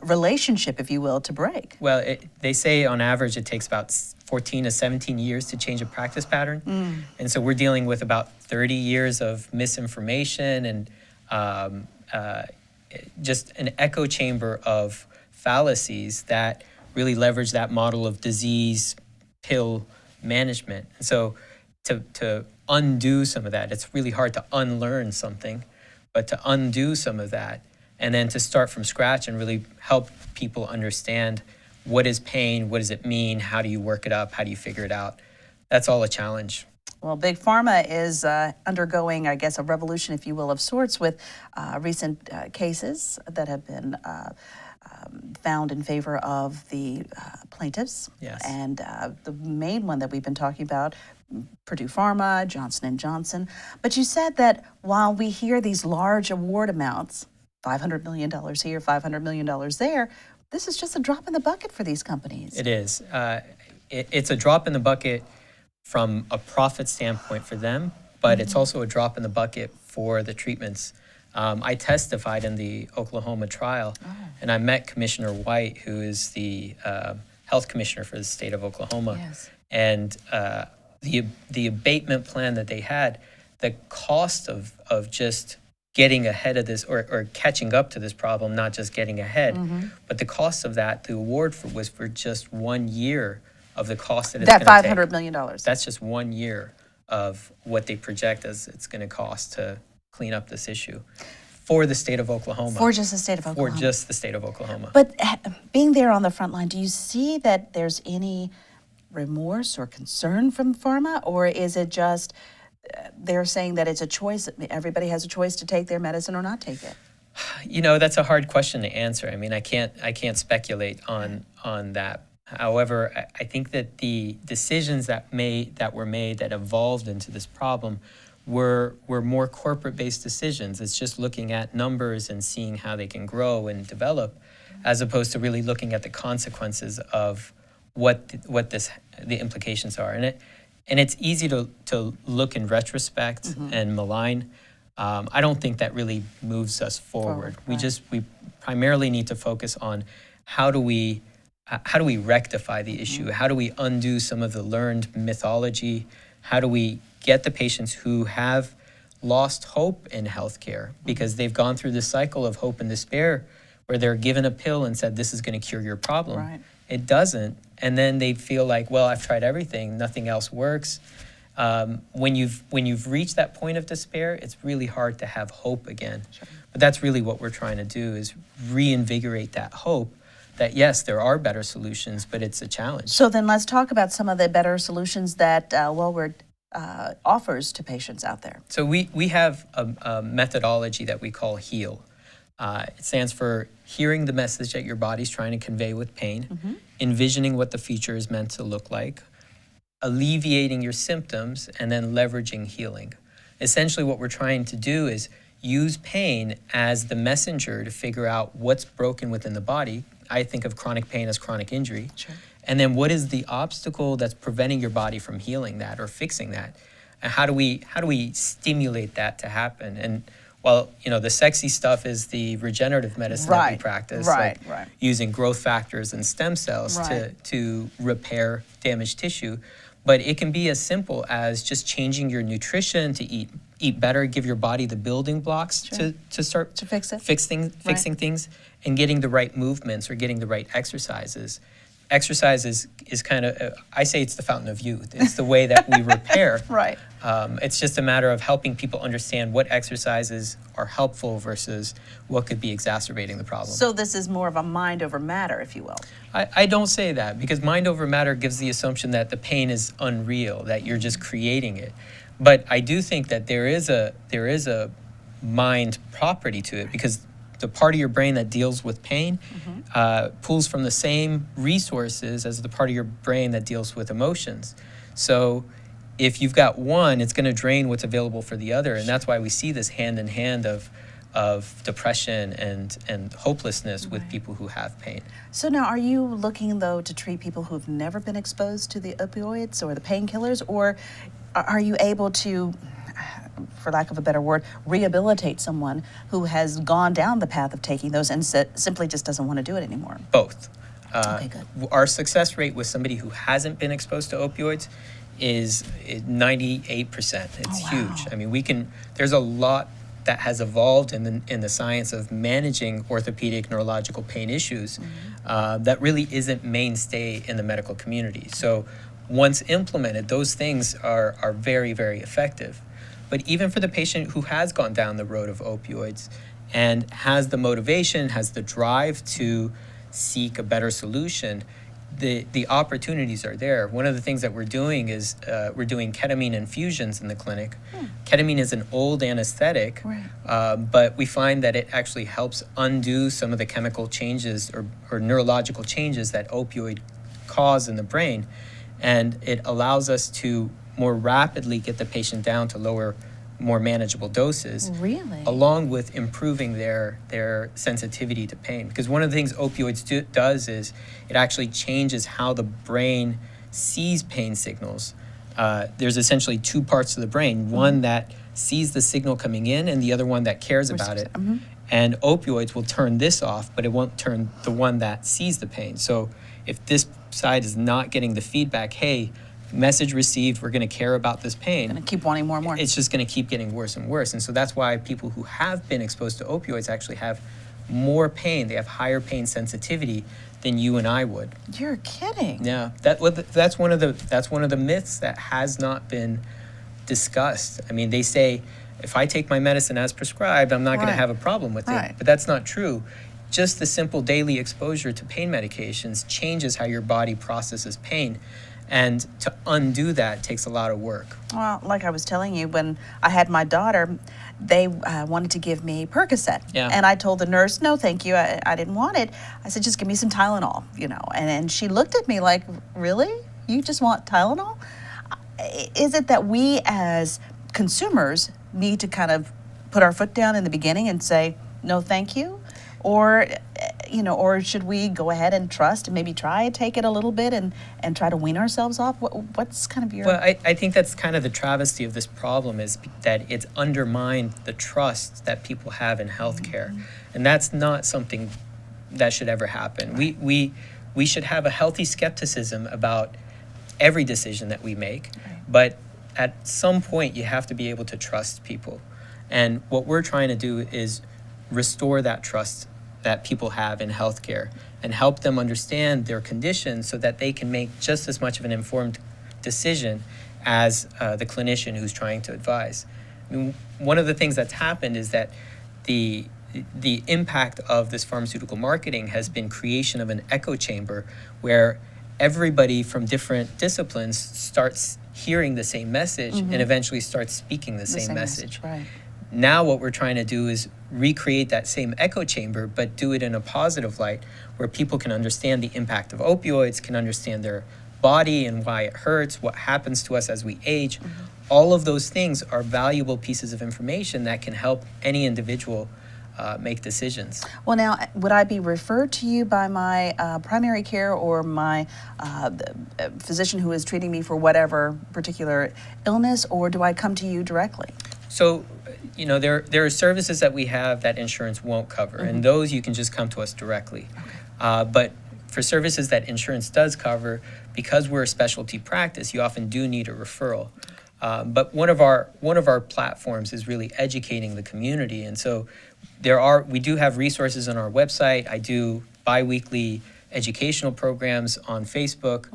relationship, if you will, to break. Well, they say on average it takes about 14 to 17 years to change a practice pattern. And so we're dealing with about 30 years of misinformation and um, uh, just an echo chamber of fallacies that really leverage that model of disease pill management. And so to undo some of that, it's really hard to unlearn something, but to undo some of that and then to start from scratch and really help people understand what is pain, what does it mean, how do you work it up, how do you figure it out. That's all a challenge. Well, Big Pharma is undergoing, I guess, a revolution, if you will, of sorts with recent cases that have been found in favor of the plaintiffs. Yes. And the main one that we've been talking about, Purdue Pharma, Johnson & Johnson. But you said that while we hear these large award amounts, $500 million here, $500 million there, this is just a drop in the bucket for these companies. It is. It's a drop in the bucket from a profit standpoint for them, but it's also a drop in the bucket for the treatments. I testified in the Oklahoma trial, and I met Commissioner White, who is the health commissioner for the state of Oklahoma. Yes. And the abatement plan that they had, the cost of just getting ahead of this or catching up to this problem, not just getting ahead, but the cost of that, the award was for just 1 year of the cost that it's going to take. That $500 million. That's just 1 year of what they project as it's going to cost to clean up this issue for the state of Oklahoma. For just the state of Oklahoma. For just the state of Oklahoma. But being there on the front line, do you see that there's any remorse or concern from pharma, or is it just they're saying that it's a choice, everybody has a choice to take their medicine or not take it? You know, that's a hard question to answer. I mean, I can't speculate on that. However, I think that the decisions that were made that evolved into this problem were more corporate-based decisions. It's just looking at numbers and seeing how they can grow and develop, as opposed to really looking at the consequences of what the implications are. And it's easy to look in retrospect and malign. I don't think that really moves us forward. We primarily need to focus on how do we rectify the issue? How do we undo some of the learned mythology? How do we get the patients who have lost hope in healthcare because they've gone through this cycle of hope and despair where they're given a pill and said, this is going to cure your problem. Right. It doesn't. And then they feel like, well, I've tried everything, nothing else works. When you've reached that point of despair, it's really hard to have hope again. Sure. But that's really what we're trying to do, is reinvigorate that hope that, yes, there are better solutions, but it's a challenge. So then let's talk about some of the better solutions that Wellward offers to patients out there. So we have a methodology that we call HEAL. It stands for hearing the message that your body's trying to convey with pain, envisioning what the future is meant to look like, alleviating your symptoms, and then leveraging healing. Essentially what we're trying to do is use pain as the messenger to figure out what's broken within the body. I think of chronic pain as chronic injury. Sure. And then what is the obstacle that's preventing your body from healing that or fixing that? And how do we stimulate that to happen? And well, you know, the sexy stuff is the regenerative medicine that we practice, right. using growth factors and stem cells Right. to repair damaged tissue. But it can be as simple as just changing your nutrition to eat better, give your body the building blocks to start To fix it. fixing things, and getting the right movements or getting the right exercises. Exercise is kind of, I say it's the fountain of youth. It's the way that we repair. Right. It's just a matter of helping people understand what exercises are helpful versus what could be exacerbating the problem. So this is more of a mind over matter, if you will. I don't say that, because mind over matter gives the assumption that the pain is unreal, that you're just creating it. But I do think that there is a mind property to it, because the part of your brain that deals with pain pulls from the same resources as the part of your brain that deals with emotions. So if you've got one, it's going to drain what's available for the other, and that's why we see this hand in hand of depression and hopelessness with people who have pain. So now, are you looking, though, to treat people who've never been exposed to the opioids or the painkillers, or are you able to for lack of a better word, rehabilitate someone who has gone down the path of taking those and simply just doesn't want to do it anymore? Both. Okay, good. Our success rate with somebody who hasn't been exposed to opioids is 98%. It's Oh, wow. huge. I mean, there's a lot that has evolved in the science of managing orthopedic neurological pain issues that really isn't mainstay in the medical community. So once implemented, those things are very, very effective. But even for the patient who has gone down the road of opioids and has the motivation, has the drive to seek a better solution, the opportunities are there. One of the things that we're doing is we're doing ketamine infusions in the clinic. Ketamine is an old anesthetic, Right. but we find that it actually helps undo some of the chemical changes or neurological changes that opioid cause in the brain. And it allows us to more rapidly get the patient down to lower, more manageable doses. Really? Along with improving their sensitivity to pain. Because one of the things opioids does is it actually changes how the brain sees pain signals. There's essentially two parts of the brain, one that sees the signal coming in and the other one that cares about it. And opioids will turn this off, but it won't turn the one that sees the pain. So if this side is not getting the feedback, hey, message received, we're going to care about this pain, Going to keep wanting more and more. it's just going to keep getting worse and worse. And so that's why people who have been exposed to opioids actually have more pain. They have higher pain sensitivity than you and I would. You're kidding. Yeah, that's one of the myths that has not been discussed. I mean, they say if I take my medicine as prescribed, I'm not going to Right. have a problem with Right. it. But that's not true. Just the simple daily exposure to pain medications changes how your body processes pain. And to undo that takes a lot of work. Well, like I was telling you, when I had my daughter, they wanted to give me Percocet. Yeah. And I told the nurse, no, thank you. I didn't want it. I said, just give me some Tylenol, you know. And she looked at me like, really? You just want Tylenol? Is it that we as consumers need to kind of put our foot down in the beginning and say, no, thank you? Or, you know, or should we go ahead and trust and maybe try and take it a little bit and try to wean ourselves off? What's kind of your... Well, I think that's kind of the travesty of this problem is that it's undermined the trust that people have in healthcare. And that's not something that should ever happen. We should have a healthy skepticism about every decision that we make, but at some point you have to be able to trust people. And what we're trying to do is restore that trust that people have in healthcare and help them understand their condition so that they can make just as much of an informed decision as the clinician who's trying to advise. I mean, one of the things that's happened is that the impact of this pharmaceutical marketing has been creation of an echo chamber where everybody from different disciplines starts hearing the same message and eventually starts speaking the same message. Right. Now what we're trying to do is recreate that same echo chamber, but do it in a positive light where people can understand the impact of opioids, can understand their body and why it hurts, what happens to us as we age. All of those things are valuable pieces of information that can help any individual make decisions. Well, now, would I be referred to you by my primary care or my physician who is treating me for whatever particular illness, or do I come to you directly? So, you know, there are services that we have that insurance won't cover, and those you can just come to us directly. But for services that insurance does cover, because we're a specialty practice, you often do need a referral. But one of our platforms is really educating the community, and so we do have resources on our website. I do biweekly educational programs on Facebook,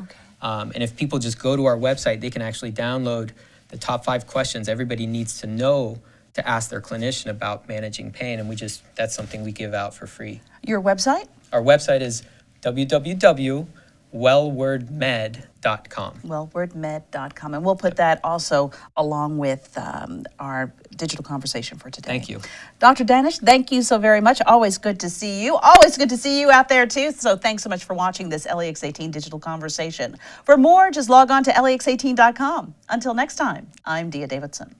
and if people just go to our website, they can actually download the top 5 questions everybody needs to know to ask their clinician about managing pain, and that's something we give out for free. Your website? Our website is www.wellwordmed.com. Wellwordmed.com. And we'll put that also along with our digital conversation for today. Thank you. Dr. Danish, thank you so very much. Always good to see you. Always good to see you out there too. So thanks so much for watching this LEX18 digital conversation. For more, just log on to lex18.com. Until next time, I'm Dia Davidson.